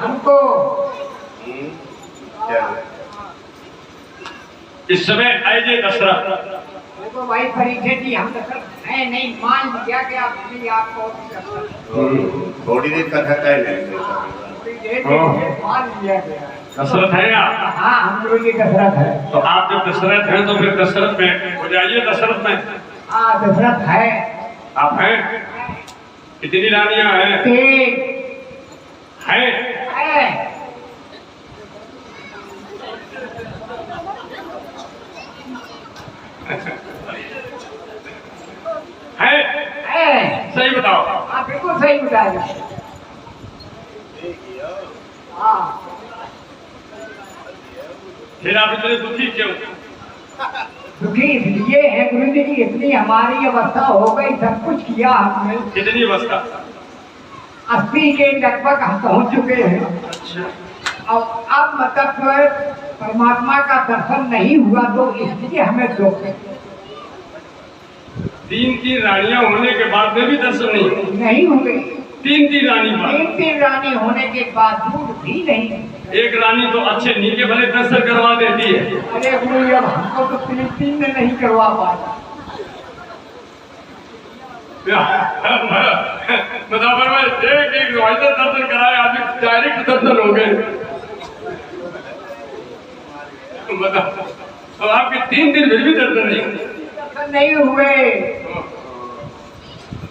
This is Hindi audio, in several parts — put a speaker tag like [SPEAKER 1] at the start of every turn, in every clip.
[SPEAKER 1] हमको
[SPEAKER 2] इस समय आइए दशरथ।
[SPEAKER 1] देखो भाई परिचय जी, हम दशरथ है नहीं, मान लिया कि आपको
[SPEAKER 3] थोड़ी देर कथा तय नहीं
[SPEAKER 1] मान लिया गया।
[SPEAKER 2] दशरथ है आप?
[SPEAKER 1] हाँ, हम लोग ये दशरथ है।
[SPEAKER 2] तो आप जब दशरथ हैं तो फिर दशरथ में हो जाइए। दशरथ में
[SPEAKER 1] हाँ, दशरथ है।
[SPEAKER 2] आप हैं? कितनी रानियां हैं? हैं?
[SPEAKER 1] है।
[SPEAKER 2] सही बताओ।
[SPEAKER 1] हाँ, बिल्कुल सही बताया। हाँ।
[SPEAKER 2] फिर आप इतने दुखी क्यों?
[SPEAKER 1] दुखी इसलिए है गुरु जी की इतनी हमारी अवस्था हो गई, सब कुछ किया हमने।
[SPEAKER 2] कितनी अवस्था?
[SPEAKER 1] 80 के लगभग हम पहुंच चुके हैं।
[SPEAKER 2] अच्छा।
[SPEAKER 1] और अब मतलब परमात्मा का दर्शन नहीं हुआ तो इसलिए हमें दुख है।
[SPEAKER 2] 3 रानियां होने के बाद में भी दर्शन
[SPEAKER 1] नहीं हुए।
[SPEAKER 2] 3 रानी बात।
[SPEAKER 1] 3 रानी होने के बावजूद भी नहीं।
[SPEAKER 2] एक रानी तो अच्छे नीचे भले दर्शन करवा देती है।
[SPEAKER 1] अरे गुरु, अब हमको तो 3 में नहीं करवा पाया।
[SPEAKER 2] मुसाफिर में एक दर्शन कराए, आदमी डायरेक्ट दर्शन हो गए। अब आपके 3 दिन फिर भी दर्शन
[SPEAKER 1] नहीं हुए।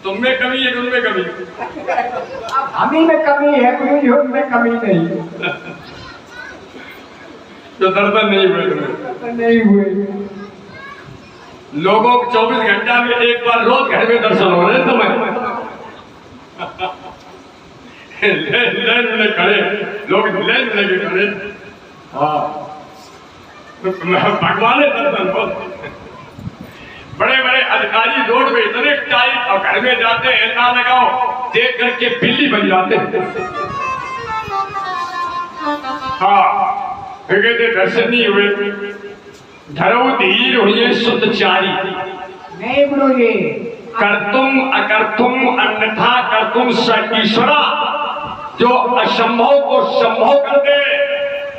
[SPEAKER 2] तुम में कमी है, उनमें कमी।
[SPEAKER 1] अब हम ही में कमी है गुरु जी, उनमें कमी नहीं।
[SPEAKER 2] तो दर्शन नहीं हुए।
[SPEAKER 1] नहीं हुए।
[SPEAKER 2] लोगों को 24 घंटा में एक बार रोज घर में दर्शन हो रहे हैं। तुम्हें लाइन में खड़े लोग, लाइन में लगे खड़े। हाँ, भगवान दर्शन। बड़े बड़े अधिकारी रोड पे इतने टाइट और घर में जाते हैं, ना लगाओ देख करके बिल्ली बन जाते हैं। हाँ, कहते दर्शन नहीं हुए। धरो धीर हुए सुतचारी।
[SPEAKER 1] नहीं गुरु जी।
[SPEAKER 2] कर्तुम अकर्तुम अन्यथा कर्तुम स ईश्वरा। जो असंभव को संभव कर दे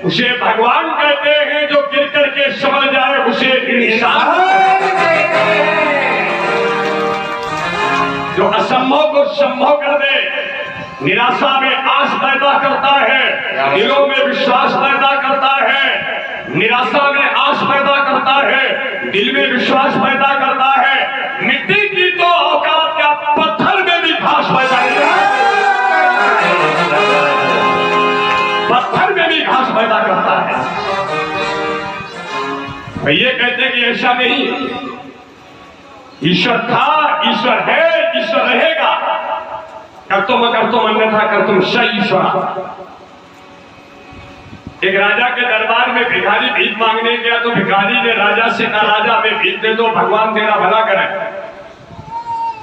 [SPEAKER 2] उसे भगवान कहते हैं। जो गिर करके संभल जाए उसे इंसान। जो असंभव को संभव कर दे, निराशा में आस पैदा करता है, दिलों में विश्वास पैदा करता है। निराशा में आस पैदा करता है, दिल में विश्वास पैदा करता है। मिट्टी की तो औकात का पत्थर में भी घास पैदा करता है। पत्थर में भी घास पैदा करता है। ये कहते हैं कि ऐसा नहीं, ईश्वर था, ईश्वर है, ईश्वर रहेगा। कर्तुम अकर्तुम अन्यथा कर्तुम स ईश्वर। एक राजा के दरबार में भिखारी भीख मांगने गया तो भिखारी ने राजा से कहा, राजा हमें भीख दे दो, भगवान तेरा भला करे।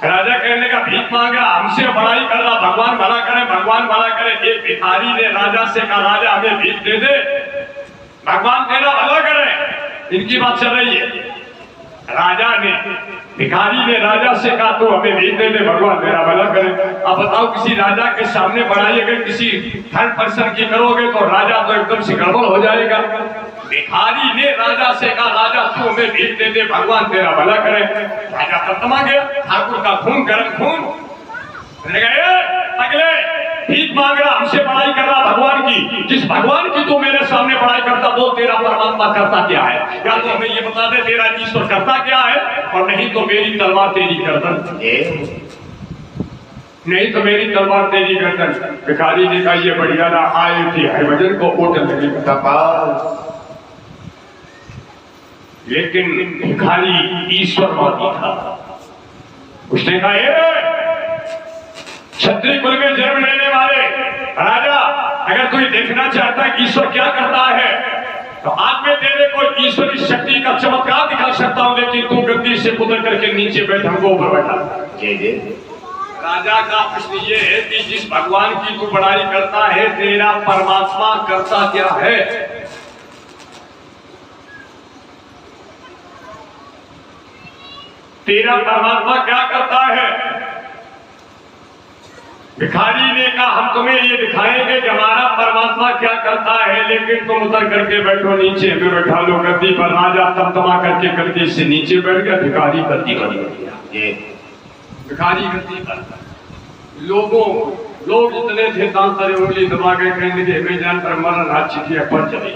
[SPEAKER 2] राजा कहने का भीख मांगा, हमसे बड़ाई कर रहा, भगवान भला करे, भगवान भला करे। एक भिखारी ने राजा से कहा, राजा हमें भीख दे दे, भगवान तेरा भला करे। इनकी बात चल रही है। राजा ने, भिखारी ने राजा से कहा, तू हमें भीख दे दे, भगवान तेरा भला करे। अब बताओ, किसी राजा के सामने बड़ाई अगर किसी थर्ड पर्सन की करोगे तो राजा तो एकदम से गड़बड़ हो जाएगा। भिखारी ने राजा से कहा, राजा तू हमें भीख दे दे, भगवान तेरा भला करे। राजा तमा गया, ठाकुर का खून गर्म खून। अगले भीख मांग रहा, हमसे बड़ाई कर रहा भगवान की। जिस भगवान की तू मेरे सामने बड़ाई करता, वो तेरा परमात्मा करता क्या है? या तो हमें ये बता दे तेरा ईश्वर करता क्या है, और नहीं तो मेरी तलवार तेरी गर्दन। नहीं तो मेरी तलवार तेरी गर्दन। भिखारी ने कहा, ये बढ़िया ना आए थी हरभजन को ओट लगी कपाल। लेकिन भिखारी ईश्वरवादी था। उसने कहा, क्षत्रिय कुल में जन्म लेने वाले राजा, अगर कोई देखना चाहता है कि ईश्वर क्या करता है तो आज मैं तेरे को ईश्वरी शक्ति का चमत्कार दिखा सकता हूं, लेकिन तू गद्दी से उतर करके नीचे बैठ, हमको ऊपर बैठा। राजा का प्रश्न ये है कि जिस भगवान की तू बड़ाई करता है, तेरा परमात्मा करता क्या है? तेरा परमात्मा क्या करता है? भिखारी ने कहा, हम तुम्हें ये दिखाएंगे कि हमारा परमात्मा क्या करता है, लेकिन तुम उतर करके बैठो नीचे, मैं बैठा लो गद्दी पर। राजा तमतमा करके गद्दी से नीचे बैठ गया, भिखारी गद्दी पर बैठ गया। भिखारी गद्दी पर, लोग जितने थे तांतरे उंगली दबा के कहने के हमें जान पर मरण हाथ चिठिया पर चली।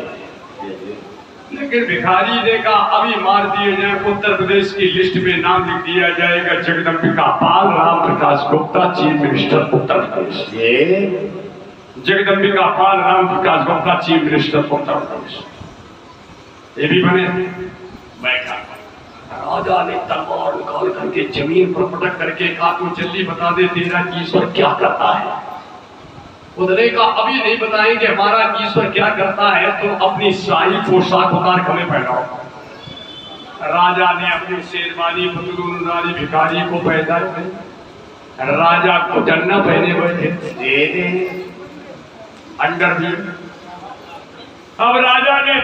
[SPEAKER 2] लेकिन भिखारी ने कहा अभी मार दिए जाए, उत्तर प्रदेश की लिस्ट में नाम लिख दिया जाएगा Jagdambika Pal Ram Prakash Gupta, chief minister Uttar Pradesh. Jagdambika Pal Ram Prakash Gupta, chief minister Uttar Pradesh. ये भी बने। बैठा राजा ने तलवार निकाल करके जमीन पर पटक करके कहा तू जल्दी बता दे तेरा ईश्वर क्या करता है। उधरे का अभी नहीं बताएंगे हमारा ईश्वर क्या करता है, तुम अपनी शाही पोशाक उतार कर पहनाओ। राजा ने अपनी शेरवानी पतलून उतारी, भिखारी को पहना। राजा को जन्ना पहने हुए थे, अंडरवियर। अब राजा ने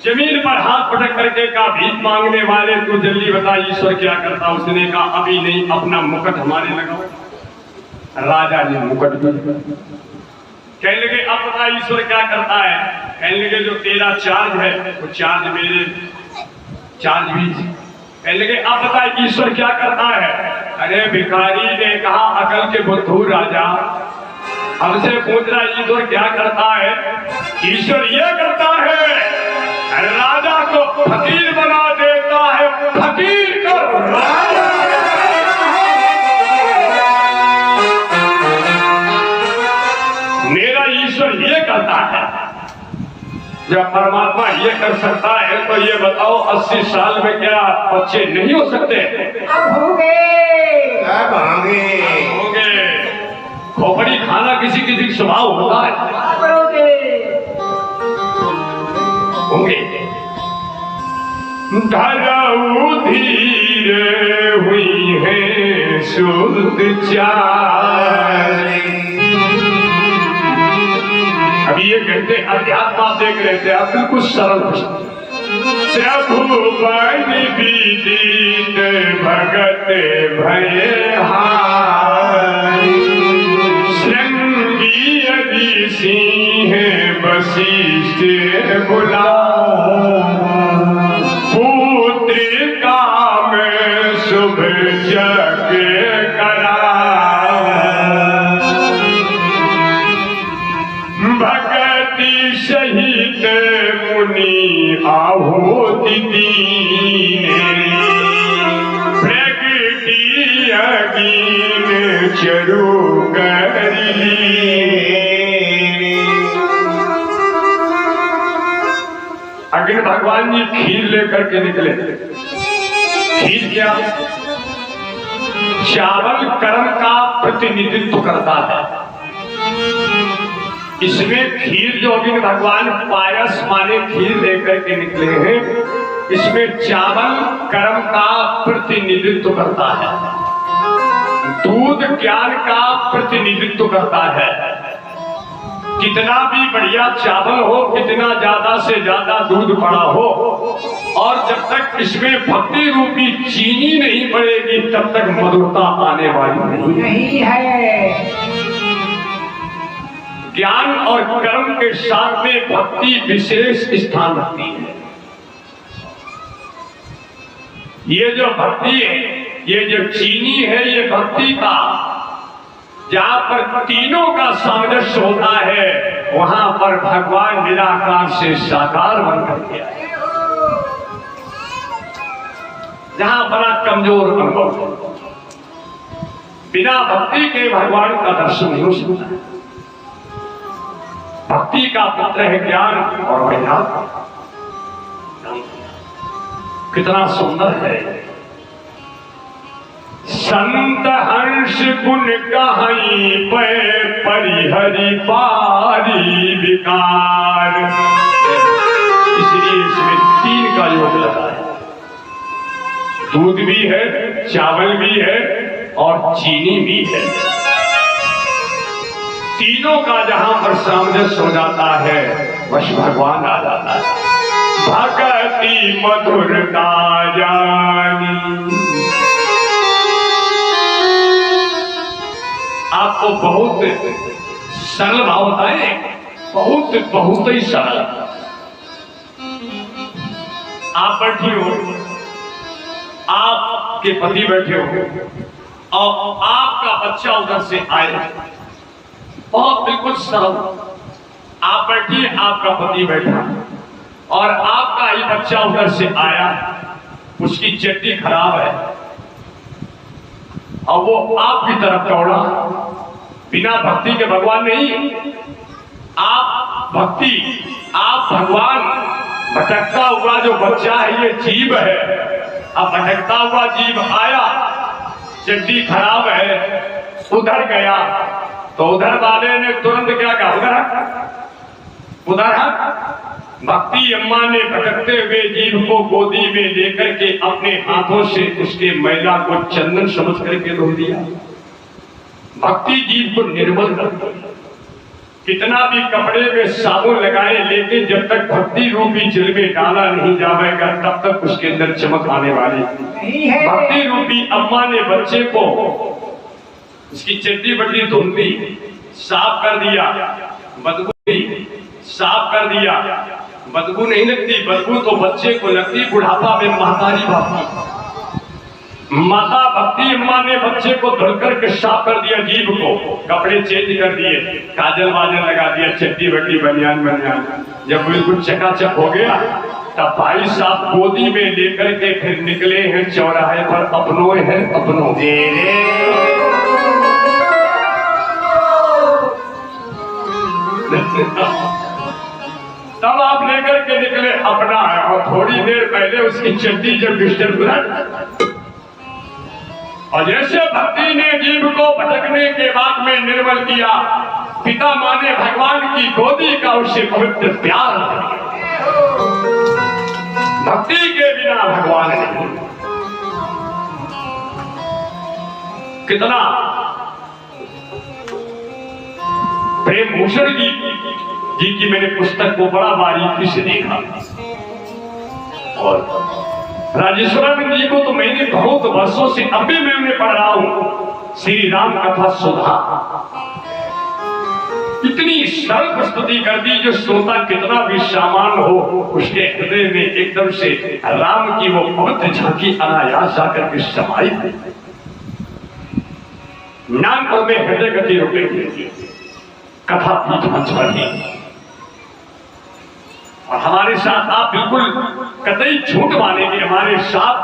[SPEAKER 2] जमीन पर हाथ पटक करके कहा भीख मांगने वाले तू जल्दी बता ईश्वर क्या करता। उसने कहा अभी नहीं, अपना मुकुट हमारे लगाओ। राजा ने मुकुट भी कहने लगे अब बता ईश्वर क्या करता है। कहने लगे जो तेरा चार्ज है वो चार्ज मेरे चार्ज भी। कहने लगे अब बता ईश्वर क्या करता है। अरे भिखारी ने कहा अकल के बुद्धू राजा, हमसे पूछ रहा ईश्वर क्या करता है। ईश्वर ये करता है राजा को फकीर बना देता है, फकीर को राजा। मेरा ईश्वर ये करता है। जब परमात्मा ये कर सकता है तो ये बताओ 80 साल में क्या बच्चे नहीं हो सकते?
[SPEAKER 1] अब
[SPEAKER 2] होंगे। खोपड़ी खाना किसी किसी स्वभाव होता है, होंगे। धराऊ धीरे हुई है शुद्ध चार। अभी ये कहते अध्यात्म आप देख रहे थे, आप बिल्कुल सरल प्रभु बन विदित भगत भय हारी। श्रृंगी यदि सिंह वशिष्ठ बुला, पुत्र काम शुभ जग करा। भगति सहित मुनि आहुति दीने, प्रगति अगीन चरु करी। अग्नि भगवान जी खीर लेकर के निकले। खीर क्या? चावल कर्म का प्रतिनिधित्व करता है। इसमें खीर जो अग्नि भगवान पायस माने खीर लेकर के निकले हैं, इसमें चावल कर्म का प्रतिनिधित्व करता है, दूध ज्ञान का प्रतिनिधित्व करता है। कितना भी बढ़िया चावल हो, कितना ज्यादा से ज्यादा दूध पड़ा हो, और जब तक इसमें भक्ति रूपी चीनी नहीं पड़ेगी तब तक मधुरता आने वाली नहीं
[SPEAKER 1] है।
[SPEAKER 2] ज्ञान और कर्म के साथ में भक्ति विशेष स्थान रखती है। ये जो भक्ति है, ये जो चीनी है, ये भक्ति का जहां पर तीनों का सामंजस्य होता है वहां पर भगवान निराकार से साकार बनकर के आए। जहां बड़ा कमजोर अनुभव, बिना भक्ति के भगवान का दर्शन नहीं हो सकता। भक्ति का पुत्र है ज्ञान और वैराग्य। कितना सुंदर है। संत हंस गुण कहीं पे परिहरि पारी विकार। इसलिए इसमें 3 का योग लगा है। दूध भी है, चावल भी है और चीनी भी है। तीनों का जहां पर सामंजस्य हो जाता है वश भगवान आ जाता है। भगति मधुरता जानी। आपको बहुत सरल भाव बताए। बहुत बहुत ही सरल। आप बैठी हो, आपके पति बैठे हो और आपका बच्चा उधर से आए, बहुत बिल्कुल सरल। आप बैठी, आपका पति बैठा और आपका ही बच्चा उधर से आया, उसकी चड्डी खराब है और वो आपकी तरफ दौड़ा। बिना भक्ति के भगवान नहीं, आप भक्ति, आप भगवान। भटकता हुआ जो बच्चा है ये जीव है। अब भटकता हुआ जीव आया, चड्डी खराब है, उधर गया तो उधर वाले ने तुरंत क्या कहा, उधर उधर। भक्ति अम्मा ने भटकते हुए जीव को गोदी में लेकर के अपने हाथों से उसके मैला को चंदन समझ करके धो दिया। भक्ति जीव को निर्मल कर दिया। कितना भी कपड़े में साबुन लगाए, लेकिन जब तक भक्ति रूपी जल में डाला नहीं जाएगा तब तक उसके अंदर चमक आने वाली नहीं है। भक्ति रूपी अम्मा ने बच्चे को उसकी चड्डी बड्डी धुंधी साफ कर दिया, बदबू साफ कर दिया। बदबू नहीं लगती, बदबू तो बच्चे को लगती बुढ़ापा में महतारी भाती। माता भक्ति अम्मा ने बच्चे को धुलकर के साफ कर दिया, जीव को कपड़े चेंज कर दिए, काजल वाजल लगा दिया, चड्डी बड्डी बनियान बनियान। जब बिल्कुल चकाचक हो गया तब भाई साहब गोदी में लेकर के फिर निकले हैं चौराहे पर, अपनों है अपनों। तब आप लेकर के निकले अपना है, और थोड़ी देर पहले उसकी चड्डी जब डिस्टर्ब और जैसे भक्ति ने जीव को भटकने के बाद में निर्मल किया, पिता माने भगवान की गोदी का उससे पवित्र प्यार। भक्ति के बिना भगवान नहीं। कितना प्रेम भूषण जी की मैंने पुस्तक को बड़ा बारीकी से देखा, और राजेश्वरानंद जी को तो मैंने बहुत वर्षों से अभी मैं उन्हें पढ़ रहा हूं। श्री राम कथा सुधा इतनी सरल प्रस्तुति कर दी, जो श्रोता कितना भी सामान हो उसके हृदय में एकदम से राम की वो पवित्र झांकी अनायास जाकर के समाई। नानपुर में हृदय गति रुकेगी कथा पीठ मंच पर ही, और हमारे साथ आप बिल्कुल कतई झूठ मानेंगे, हमारे साथ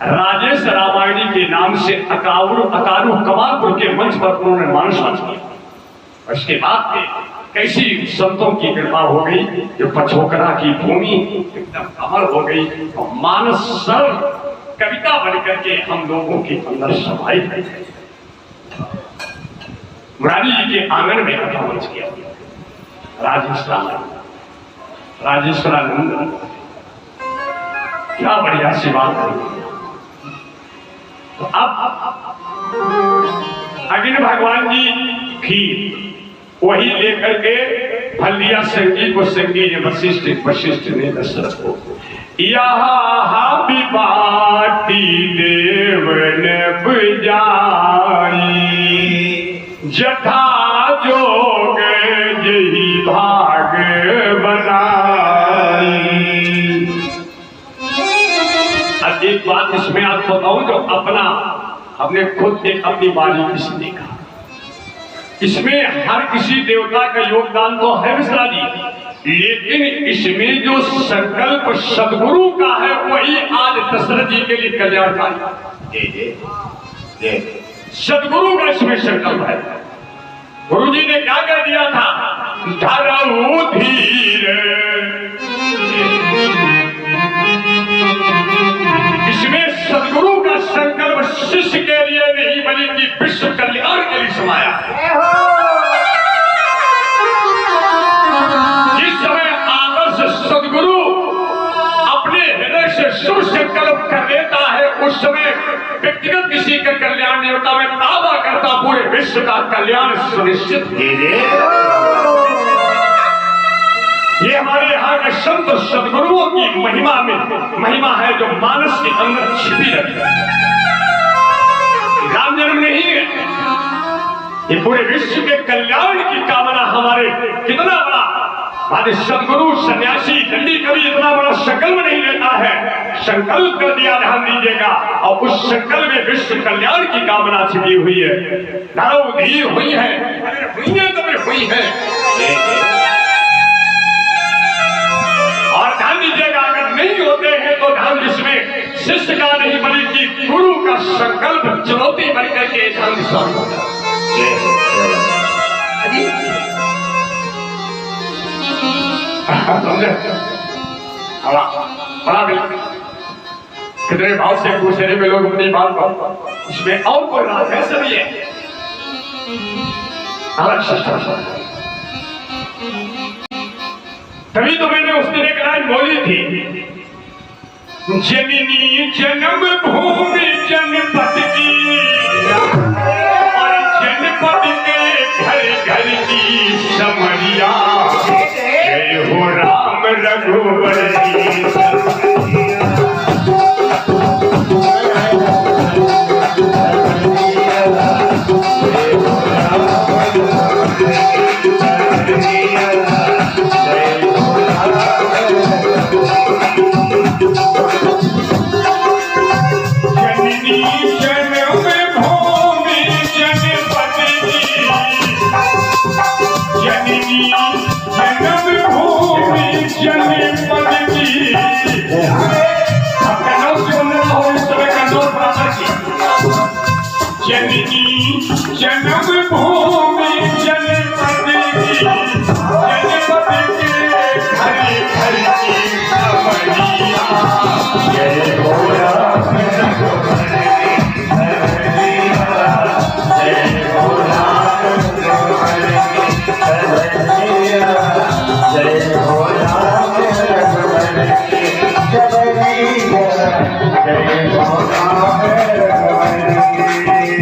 [SPEAKER 2] राजेश रामायणी के नाम से अकारू कमालपुर के मंच पर उन्होंने मानस किया। उसके बाद में कैसी संतों की कृपा हो गई, जो पछोकरा की भूमि एकदम कमल हो गई, और मानस सरल कविता बनकर के हम लोगों के अंदर समाई गई। मुरारी जी के आंगन में कथा मंच किया राजेश्वरानंद, क्या बढ़िया सी बात है। तो अब अग्नि भगवान जी खीर वही लेकर के फल दिया संगी को, संगी ने वशिष्ठ ने दशरथ को, यहाँ विपाटी देवन बुझाई, जथा जोग यही भाग बनाई। अब एक बात इसमें आपको बताऊं, जो हमने खुद एक अपनी बारीकी से देखा, इसमें हर किसी देवता का योगदान तो है मिश्रा जी, लेकिन इसमें जो संकल्प सदगुरु का है वही आज दशरथ जी के लिए कल्याणकारी। सदगुरु का इसमें संकल्प है। गुरु जी ने क्या कह दिया था, धरऊ धीर। इसमें सदगुरु का संकल्प शिष्य के लिए नहीं बल्कि विश्व कल्याण के लिए समाया। जिस समय आदर्श सदगुरु अपने हृदय से शुभ संकल्प कर लेता है, उस समय व्यक्तिगत किसी का कल्याण नहीं होता, मैं दावा करता पूरे विश्व का कल्याण सुनिश्चित ये हमारे यहाँ के संत सदगुरुओं की महिमा है, जो मानस के अंदर छिपी रहती है। राम जन्म नहीं है, ये पूरे विश्व के कल्याण की कामना हमारे कितना बड़ा आज सदगुरु सन्यासी दंडी कभी इतना बड़ा संकल्प नहीं लेता है। संकल्प कर दिया, ध्यान दीजिएगा, और उस संकल्प में विश्व कल्याण की कामना छिपी हुई है। धर्मधी हुई है, अगर हुई है तो फिर हुई है। और ध्यान दीजिएगा, अगर नहीं होते हैं तो ध्यान जिसमें शिष्य का नहीं बल्कि गुरु का संकल्प चुनौती बनकर के ध्यान बड़ा कितने भाव से दूसरे में लोग अपनी बात को उसमें और कोई रात है सभी है। तभी तो मैंने उस दिन एक लाइन बोली थी, जननी जन्म भूमि जनपद की और जनपद के घर घर की समरिया, जय हो राम रघुवर की जन्म भूमि जनपद की, जनपद के घर घर की समरिया, जय हो राम रघुवर की समरिया, जय हो राम रघुवर की समरिया, जय हो राम रघुवर की समरिया, जय हो राम रघुवर की।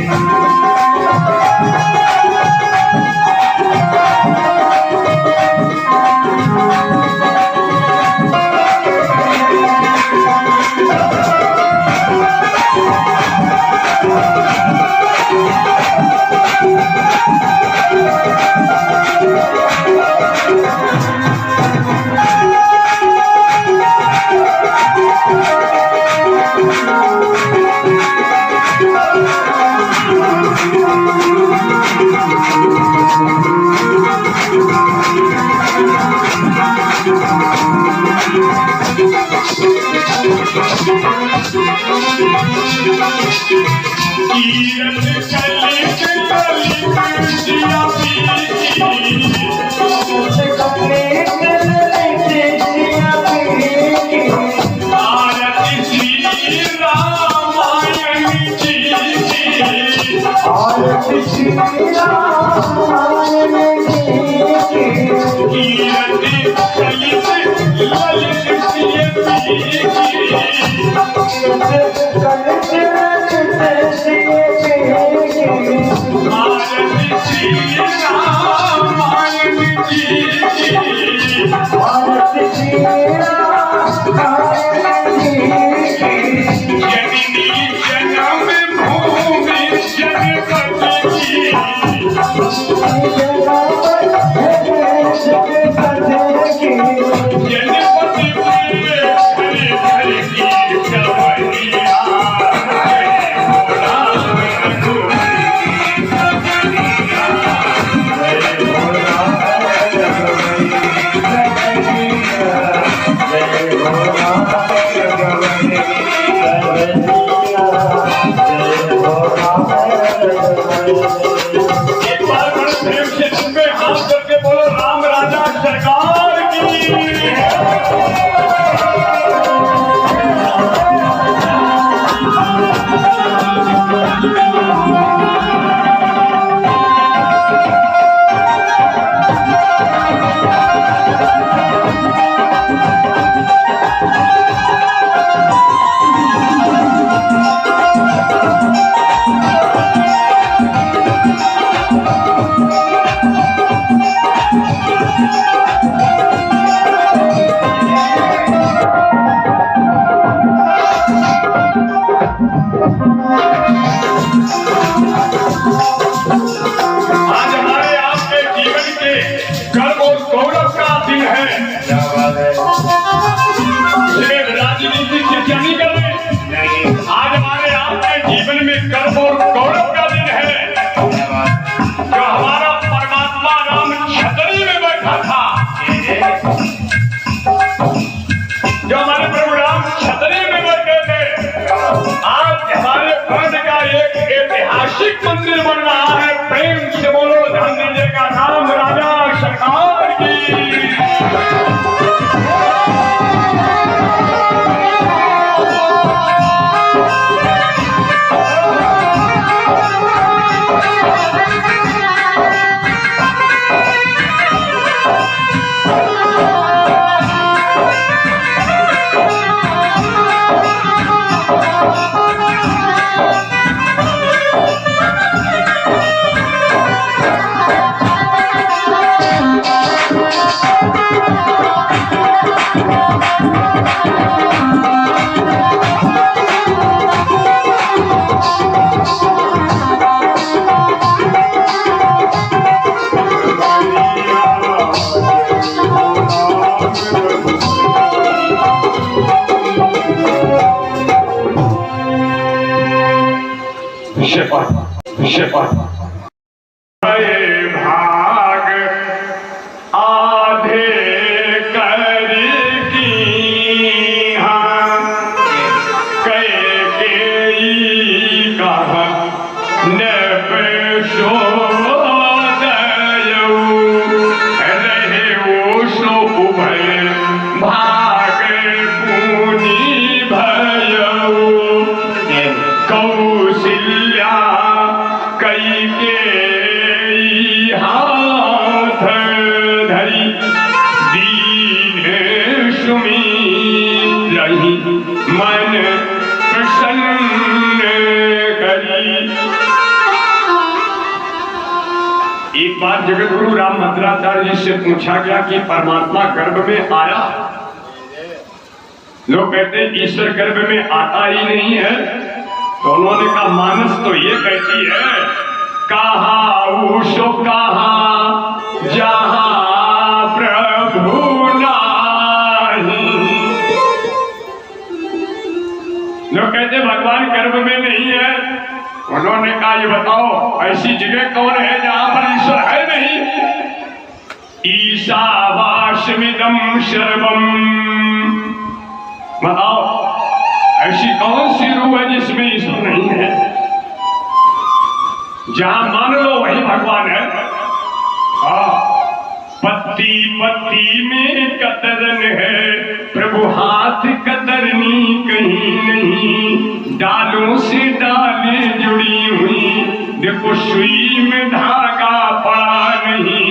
[SPEAKER 2] भाग आधे कर की कहा नब रहे वो सो उभय भाग पूनी भयऊ कौशल्या कई के हाथ धरी दीन सुमी रही मन प्रसन्न करी। एक बार जगत गुरु राम भद्राचार्य जी से पूछा गया कि परमात्मा गर्भ में आया? लोग कहते हैं ईश्वर गर्भ में आता ही नहीं है। तो उन्होंने कहा मानस तो ये कहती है कहा उषो कहा जहां प्रभु नाही। लोग कहते भगवान गर्भ में नहीं है। उन्होंने कहा ये बताओ ऐसी जगह कौन है जहां पर ईश्वर है नहीं? ईशावास्मिदं सर्वम, बताओ ऐसी कौन सी रूह है जिसमें ईश्वर नहीं है? जहां मान लो वही भगवान है। पत्ती पत्ती में कतरन है प्रभु हाथ कतरनी कहीं नहीं। डालों से डालें जुड़ी हुई देखो सुई में धागा पड़ा नहीं।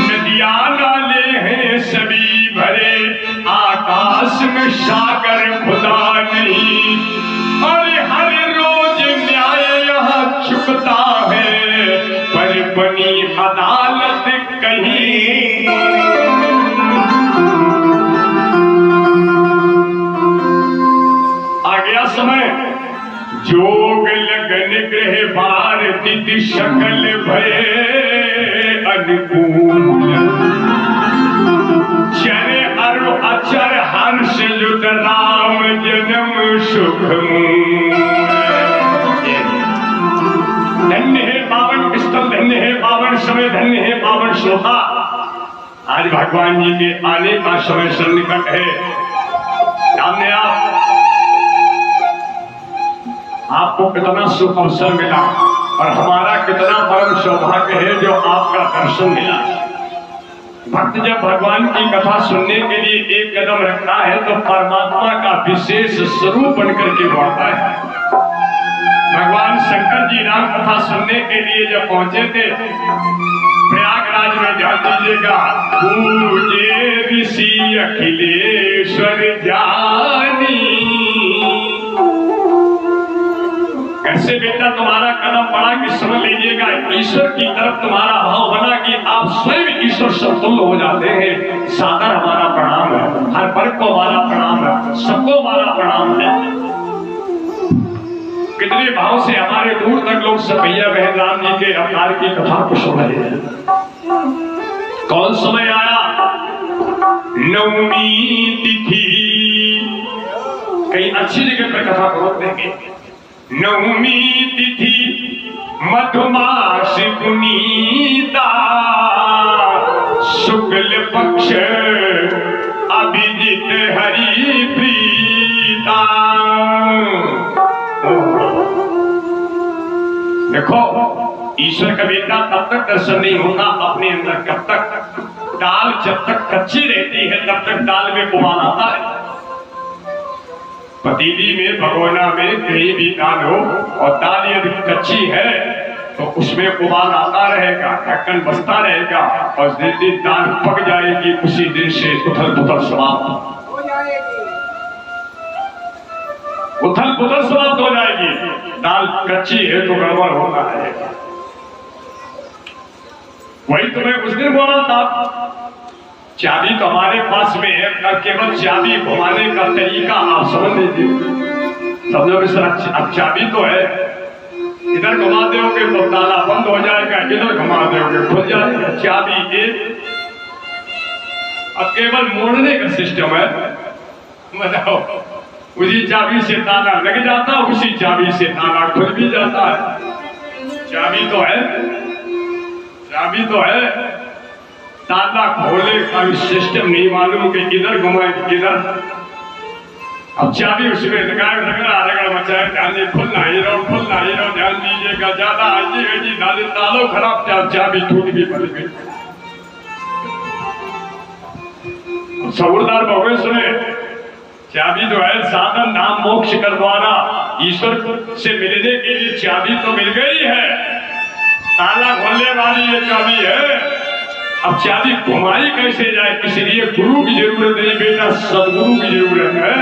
[SPEAKER 2] नदियां नाले हैं सभी भरे आकाश में सागर खुदा नहीं। अरे हर रोज न्याय यहाँ चुकता है पर बनी अदालत कहीं। आ गया समय जोग लगन ग्रह बार तिथि शकल भय अनुकूल। चरे अरु अचर हर्ष युत राम जन्म सुख धन्य है पावन स्थल, धन्य है पावन समय, धन्य है पावन शोभा। आज भगवान जी के आने का समय सन्निकट है। सामने आपको कितना सुख अवसर मिला और हमारा कितना परम सौभाग्य है जो आपका दर्शन मिला। भक्त जब भगवान की कथा सुनने के लिए एक कदम रखता है तो परमात्मा का विशेष स्वरूप बनकर के बढ़ता है। भगवान शंकर जी राम कथा सुनने के लिए जब पहुंचे थे प्रयागराज में, ध्यान दीजिएगा, पूजे ऋषि अखिलेश्वर जानी। कैसे बेटा तुम्हारा कदम पड़ा कि समझ लीजिएगा ईश्वर की तरफ तुम्हारा भाव बना कि आप स्वयं ईश्वर समतुल्य हो जाते हैं। सादर हमारा प्रणाम है, हर वर्ग को हमारा प्रणाम है, सबको हमारा प्रणाम है। कितने भाव से हमारे दूर तक लोग सब भैया बहन राम जी के अवतार की कथा को सुन रहे हैं। कौन समय आया? नवमी तिथि। कहीं अच्छी जगह पर कथा को रोक देंगे। नवमी तिथि मधुमास पुनीता शुक्ल पक्ष अभिजित हरि प्रीता। देखो ईश्वर का बेटा तब तक दर्शन नहीं होगा अपने अंदर कब तक दाल जब तक कच्ची रहती है तब तक दाल में उबाल आता है। पतीली में भगोना में कहीं भी दाल हो और दाल यदि कच्ची है तो उसमें उबाल आता रहेगा, ढक्कन बसता रहेगा और जिस दिन दाल पक जाएगी उसी दिन से उथल पुथल समाप्त हो जाएगी। उथल पुथल समाप्त हो जाएगी। दाल कच्ची है तो गड़बड़ होना है। वही तो मैं उस दिन बोला था, चाबी तो हमारे पास में है, केवल चाबी घुमाने का तरीका आप समझ लीजिए। समझो सर, अब चाबी तो है, इधर घुमा दोगे तो ताला बंद हो जाएगा, इधर घुमा दोगे खुल जाएगा। चाबी एक, अब केवल मोड़ने का सिस्टम है। बताओ उसी चाबी से ताला लग जाता, उसी चाबी से ताला खुल भी जाता है। चाबी तो है, चाबी तो है, ताला खोले का भी सिस्टम नहीं मालूम कि किधर घुमाए किधर। अब चाबी उसमें लगाए, रगड़ा मचाए, ध्यान दे, खुलना ही रहो, ध्यान दीजिएगा, ज्यादा आइएगा जी, नाले तालों खराब, चाबी टूट भी पड़ गई। सबूरदार बहुए सुने, चाबी जो है साधन नाम मोक्ष करवाना, ईश्वर से मिलने के लिए चाबी तो मिल गई है, ताला खोलने वाली ये चाबी है। अब चाबी घुमाई कैसे जाए, इसलिए गुरु की जरूरत नहीं बेटा, सदगुरु की जरूरत है।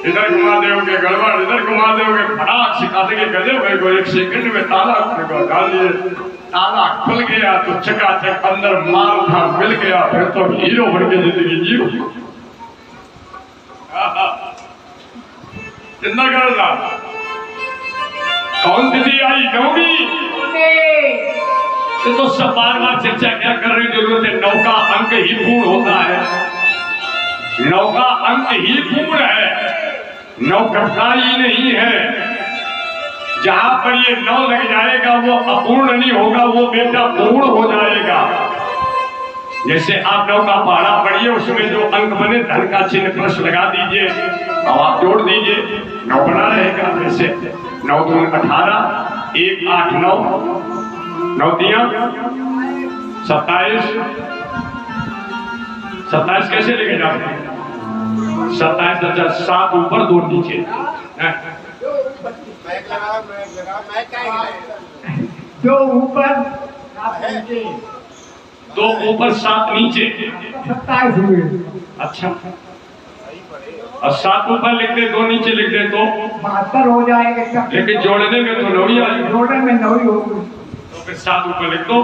[SPEAKER 2] इधर घुमा दोगे गड़बड़, इधर घुमा दोगे फटाक सिखा देंगे, गजब है को 1 सेकंड में ताला डालिए, ताला खुल गया तो चकाचक अंदर माल था मिल गया, फिर तो हीरो बन के जिंदगी जियो। कितना करना कौन तिथि आई नवमी, तो सब बार बार चर्चा क्या कर रही, जरूरत है 9 का अंक ही पूर्ण होता है, 9 का अंक ही पूर्ण है, 9 कठिनाई नहीं है। जहां पर ये 9 लग जाएगा वो अपूर्ण नहीं होगा, वो बेटा पूर्ण हो जाएगा। जैसे आप 9 का पहाड़ा पढ़िए, उसमें जो अंक बने धन का चिन्ह प्लस लगा दीजिए और आप जोड़ दीजिए, 9 बना रहेगा। जैसे 9 दूनी 18, 1 8 9, 9 दिया 27, 27 कैसे लेके जाते हैं, 27 7 ऊपर 2 नीचे,
[SPEAKER 1] 2 ऊपर 7 नीचे,
[SPEAKER 2] 2 ऊपर 7 नीचे,
[SPEAKER 1] 27 हुए।
[SPEAKER 2] अच्छा, और 7 ऊपर लिख दे 2 नीचे लिख दे तो
[SPEAKER 1] 72 हो जाएगा।
[SPEAKER 2] लेकिन जोड़ने में तो 9 ही आएगी,
[SPEAKER 1] जोड़ने में 9 ही होगी,
[SPEAKER 2] तो फिर 7 ऊपर लिख दो,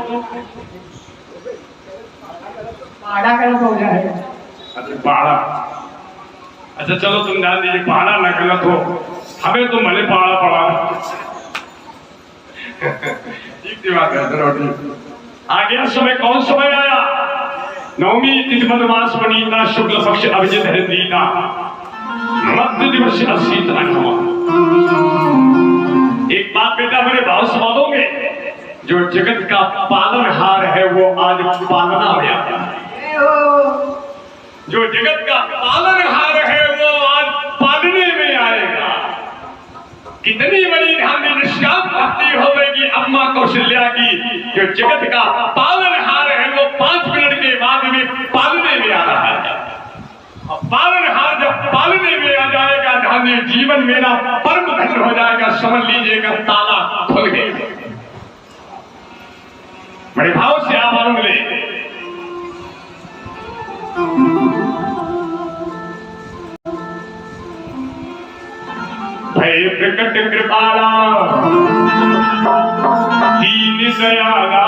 [SPEAKER 1] पहाड़ा गलत हो जाएगा।
[SPEAKER 2] अच्छा पहाड़ा, अच्छा चलो तुम ध्यान दीजिए, पहाड़ा ना गलत हो, हमें तो भले पहाड़ा पड़ा। ठीक सी बात है, चलो ठीक। आगे समय कौन समय आया, नवमी तिथि मधुमास वनीता शुक्ल पक्ष अभिजित हरिता मध्य दिवस असीत अनवा। एक बात बेटा मेरे भाव समाधोगे, जो जगत का पालनहार है वो आज पालना में आता है, जो जगत का पालनहार है वो आज पालने में आएगा। कितनी बड़ी ध्यान निष्काम भक्ति होगी अम्मा कौशल्या की, जो जगत का पालनहार है वो 5 मिनट के बाद में पालने में आ रहा है। पालनहार जब पालने में आ जाएगा, ध्यान जीवन मेरा परम धन हो जाएगा, समझ लीजिएगा ताला खुल गया। बड़े भाव से आप आनंद ले। भय प्रकट कृपाला दीन दयाला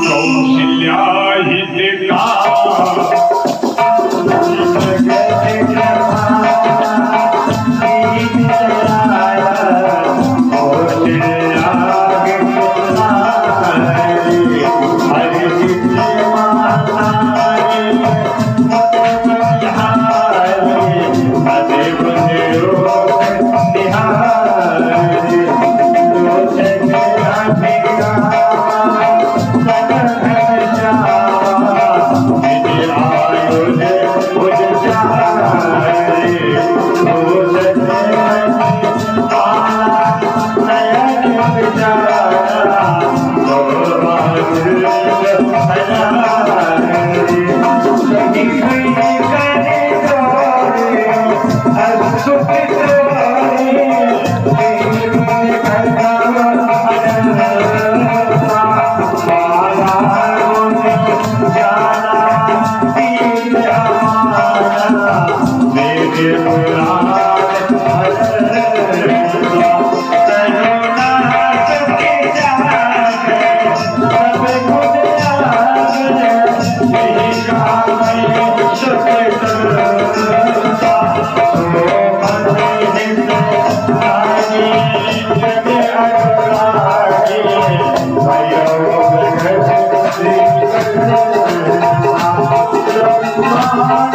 [SPEAKER 2] कौशल्या हितका,
[SPEAKER 1] Bye.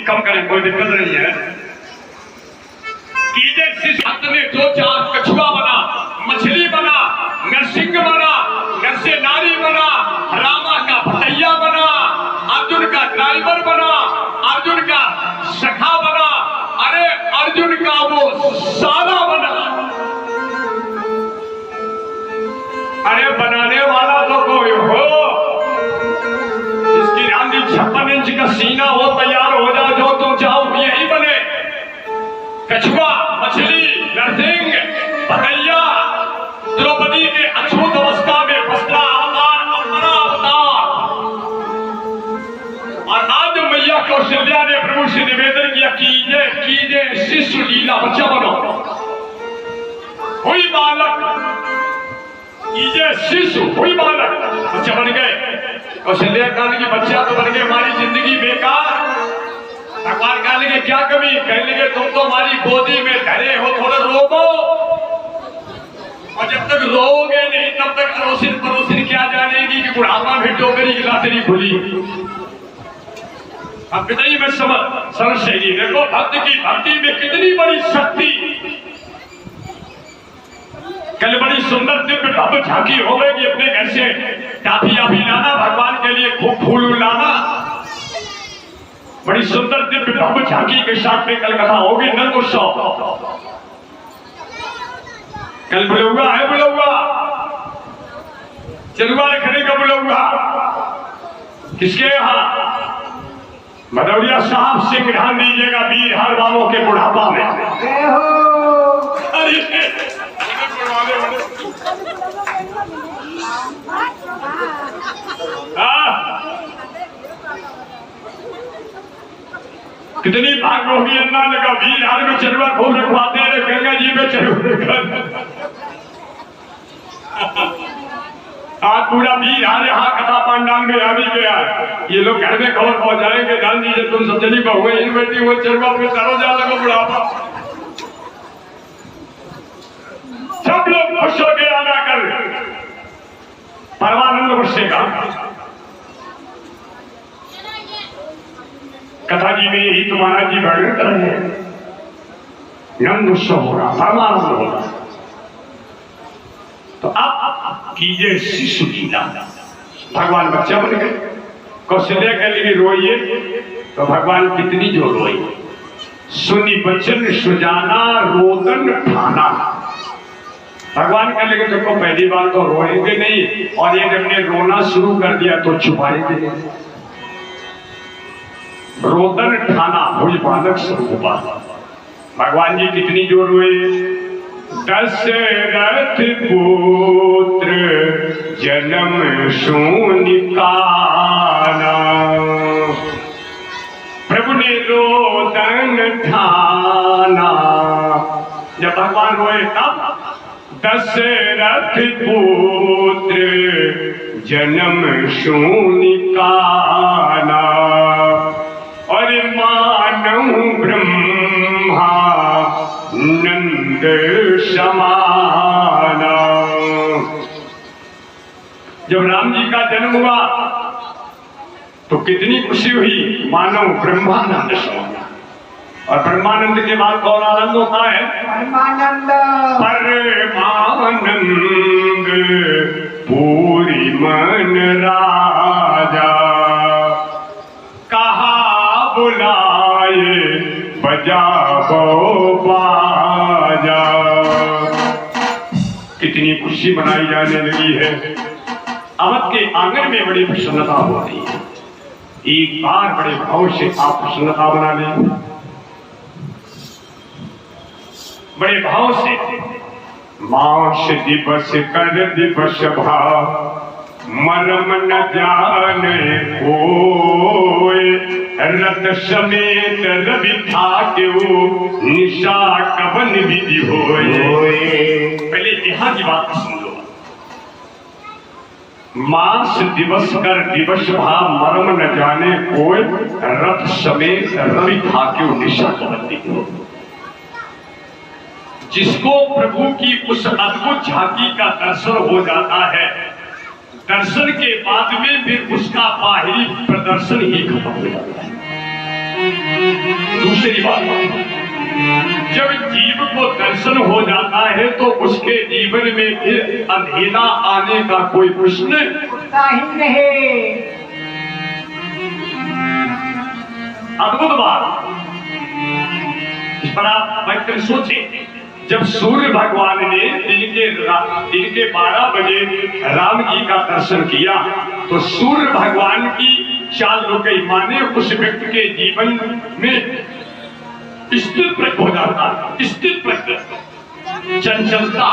[SPEAKER 2] कम करें, कोई दिक्कत नहीं है। कीजे शिष्ट ने जो चार कछुआ बना, मछली बना, नरसिंह बना, नर से नारी बना, रामा का भतैया बना, अर्जुन का ड्राइवर बना, अर्जुन का सखा बना, अरे अर्जुन का वो साला बना। अरे बनाने वाला तो कोई हो, इसकी रानी 56 इंच का सीना हो, तैयार हो जाओ, जो तुम चाहो यही बने। कछुआ, मछली, नरसिंह, भतैया, द्रौपदी के अछूत अवस्था में फसला अवतार, अपना अवतार। और आज मैया कौशल्या ने प्रभु से निवेदन किया, कीजे कीजे शिशु लीला बच्चा बनो। हुई बालक, कीजे शिशु, हुई बालक, बच्चा बन गए। कौशल्या कहने की बच्चा तो बन गए, हमारी जिंदगी बेकार। भगवान कहने की क्या कमी, कहने लगे तुम तो हमारी गोदी में धरे हो, थोड़ा रोको। और जब तक रोओगे नहीं तब तक अरोसिन परोसिन क्या जानेगी कि बुढ़ापा में टोकरी की लाटरी खुली। अब कितनी में समझ शैली देखो, भक्त की भक्ति में कितनी बड़ी शक्ति। कल बड़ी सुंदर दिव्य भव्य झांकी हो गई, अपने घर से टाफिया भी लाना, भगवान के लिए खूब फूल लाना। बड़ी सुंदर दिव्य भव्य झांकी के साथ में कल कथा होगी नंद उत्सव। कल बुलौआ है, बुलौआ चलुआ रखने का बुलौआ किसके यहाँ? भदौरिया साहब से ध्यान दीजिएगा, वीर हर बाबों के बुढ़ापा में। कितनी भाग होगी अन्ना लगा, वीर हर में चलुआ खूब रखवाते हैं, गंगा जी में चलुआ। आज पूरा वीर हर यहाँ कथा पांडाल में आ भी गया है। ये लोग घर में खबर पहुंचाएंगे, जान दीजिए तुम सब जनी बहु इन बेटी वो चलुआ में चारों जा लगा बुढ़ापा। सब लोग खुश हो गए आना कर परमानंद बरसेगा। कथा जी में यही तुम्हारा जी वर्णन कर रहे हैं, नंद उत्सव होगा, परमानंद होगा। तो अब कीजिए शिशु लीला, भगवान बच्चा बन गए। कौशल्या के लिए रोइए तो भगवान कितनी जो रोई, सुनी बचन सुजाना रोदन ठाना। भगवान के लिए देखो पहली बार तो रोएंगे नहीं, और ये जब ने रोना शुरू कर दिया तो छुपाएंगे नहीं। रोदन ठाना भुज बालक स्वरूपा। भगवान जी कितनी जोर हुए। दशरथ पुत्र जन्म शून्य काना, प्रभु ने रोदन ठाना। जब भगवान रोए तब दशरथ पुत्र जन्म शून्य काना, और मानव ब्रह्मा नंद समाना। जब राम जी का जन्म हुआ तो कितनी खुशी हुई, मानव ब्रह्मानंद समाना। और ब्रह्मानंद के बाद कौन आनंद होता है?
[SPEAKER 1] परमानंद।
[SPEAKER 2] परमानंद पूरी मन राजा, कहा बुलाए बजाओ बाजा। कितनी खुशी मनाई जाने लगी है। अवध के आंगन में बड़ी प्रसन्नता हो रही है। एक बार बड़े भाव से आप प्रसन्नता बना लें, बड़े भाव से। मास दिवस कर दिवस भाव, मरम न जाने कोय, रत समेत रवि था क्यों निशा कवन विधि होए। पहले यहाँ की बात सुन लो। मास दिवस कर दिवस भाव, मरम न जाने कोय, रथ समेत रवि था क्यों निशा कवन विधि होए। जिसको प्रभु की उस अद्भुत झांकी का दर्शन हो जाता है, दर्शन के बाद में फिर उसका बाहरी प्रदर्शन ही खत्म हो जाता है। दूसरी बात, जब जीव को दर्शन हो जाता है तो उसके जीवन में फिर अंधेरा आने का कोई प्रश्न
[SPEAKER 1] ही नहीं।
[SPEAKER 2] अद्भुत बात, इस पर आप बैठकर सोचें। जब सूर्य भगवान ने दिन के 12 बजे राम जी का दर्शन किया तो सूर्य भगवान की चाल रुकई, माने उस व्यक्ति के जीवन में स्थिर प्रकट हो जाता, स्थिर प्रकट चंचलता।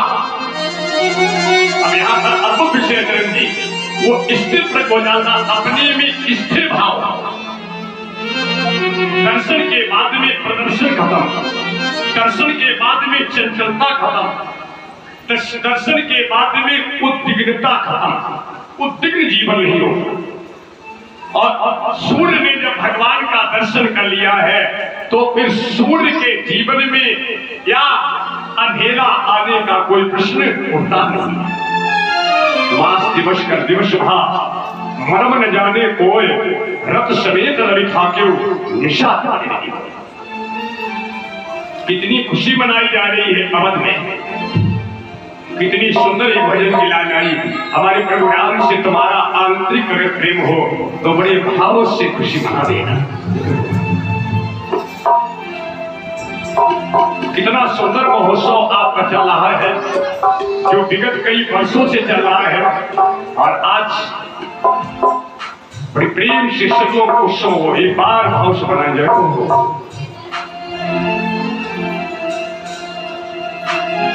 [SPEAKER 2] अब यहाँ पर अद्भुत विषय जी, वो स्थिर प्रकट हो जाता, अपने में स्थिर भाव। दर्शन के बाद में प्रदर्शन खत्म, दर्शन के बाद में चंचलता खत्म, दर्शन के बाद में उद्विग्नता खत्म, उद्विग्न जीवन नहीं होगा। और सूर्य ने जब भगवान का दर्शन कर लिया है तो फिर सूर्य के जीवन में या अंधेरा आने का कोई प्रश्न उठता नहीं। मास दिवस कर दिवस भाव, मरम न जाने कोय, रथ समेत रवि था क्यों निशा कवन विधि होए। कितनी खुशी मनाई जा रही है अवध में। कितनी सुंदर एक भजन की लाइन आई, हमारे प्रभु राम से तुम्हारा आंतरिक अगर प्रेम हो तो बड़े भाव से खुशी मना देना। कितना सुंदर महोत्सव आपका चल रहा है, जो विगत कई वर्षों से चल रहा है, और आज बड़ी प्रेम से सजो उत्सव एक बार भाव से मनाया जाए।